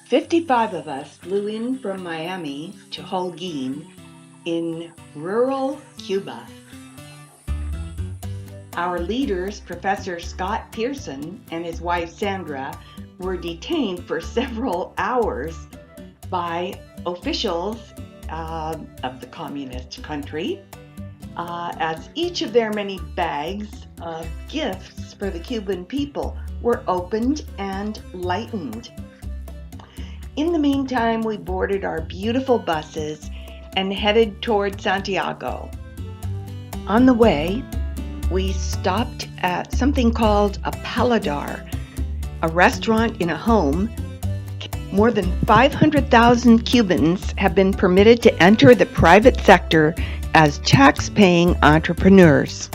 55 of us flew in from Miami to Holguin in rural Cuba. Our leaders, Professor Scott Pearson and his wife Sandra, were detained for several hours by officials of the communist country, as each of their many bags of gifts for the Cuban people were opened and lightened. In the meantime, we boarded our beautiful buses and headed toward Santiago. On the way, we stopped at something called a paladar, a restaurant in a home. More than 500,000 Cubans have been permitted to enter the private sector as tax-paying entrepreneurs.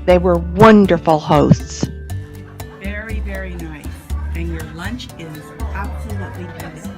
They were wonderful hosts. Very, very nice. And your lunch is absolutely beautiful.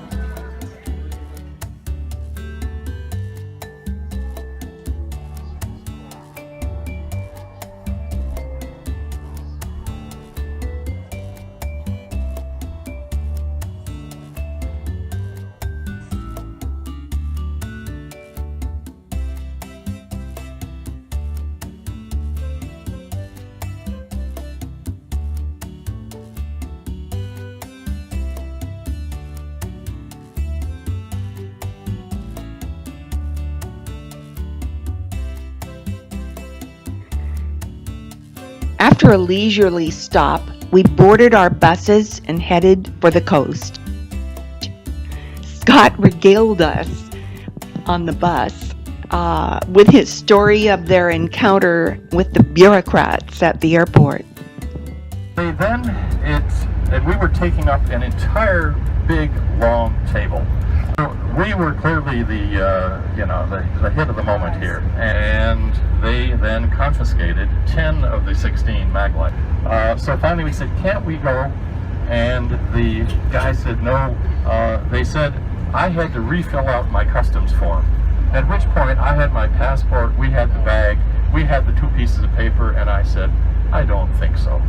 After a leisurely stop, we boarded our buses and headed for the coast. Scott regaled us on the bus with his story of their encounter with the bureaucrats at the airport. And we were taking up an entire big long table. We were clearly the hit of the moment here, and they then confiscated 10 of the 16 maglite. So finally we said, can't we go? And the guy said no. They said I had to refill out my customs form, at which point I had my passport, we had the bag, we had the 2 pieces of paper, and I said, I don't think so.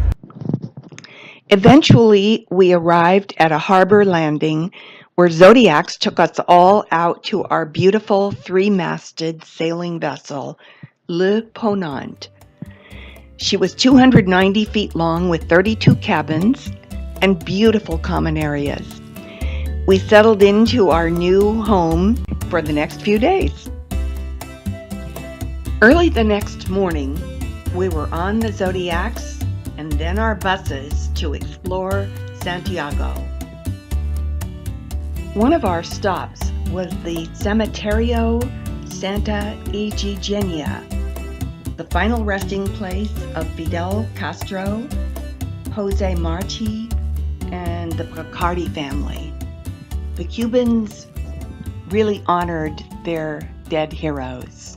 Eventually, we arrived at a harbor landing where Zodiacs took us all out to our beautiful 3-masted sailing vessel, Le Ponant. She was 290 feet long with 32 cabins and beautiful common areas. We settled into our new home for the next few days. Early the next morning, we were on the Zodiacs and then our buses to explore Santiago. One of our stops was the Cementerio Santa Igigenia, the final resting place of Fidel Castro, Jose Marti, and the Picardi family. The Cubans really honored their dead heroes.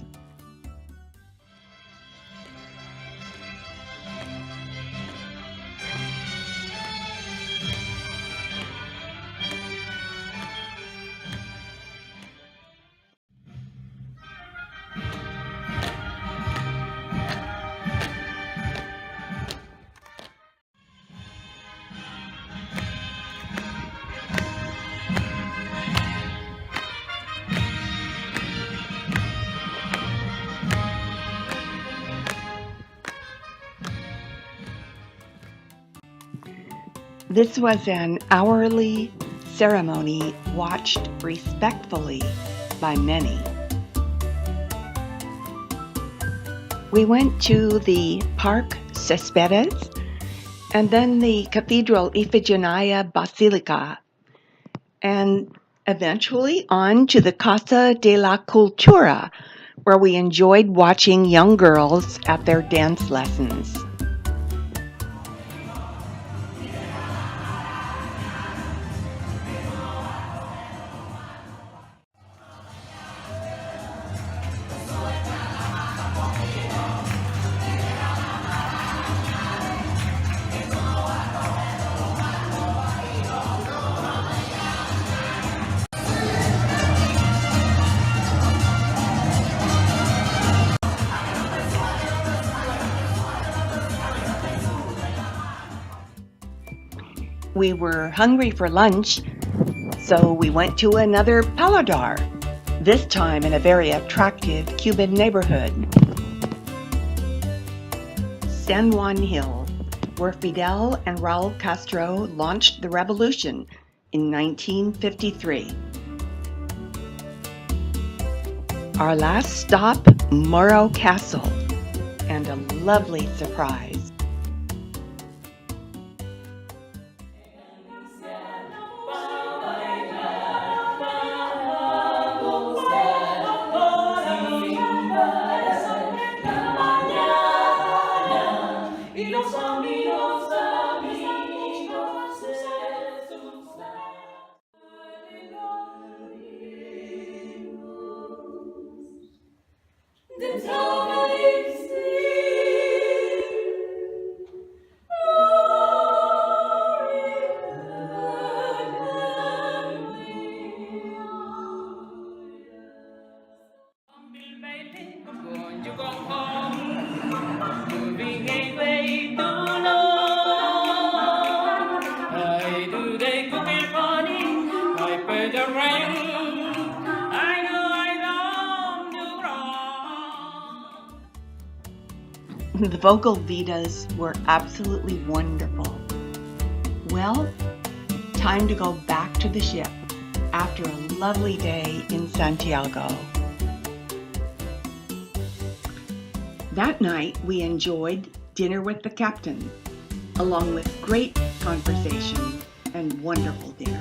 This was an hourly ceremony watched respectfully by many. We went to the Parque Céspedes and then the Cathedral Ifigenia Basilica, and eventually on to the Casa de la Cultura, where we enjoyed watching young girls at their dance lessons. We were hungry for lunch, So we went to another paladar, this time in a very attractive Cuban neighborhood. San Juan Hill, where Fidel and Raul Castro launched the revolution in 1953. Our last stop, Morro Castle, and a lovely surprise. The vocal vitas were absolutely wonderful. Well, time to go back to the ship after a lovely day in Santiago. That night, we enjoyed dinner with the captain, along with great conversation and wonderful dinner.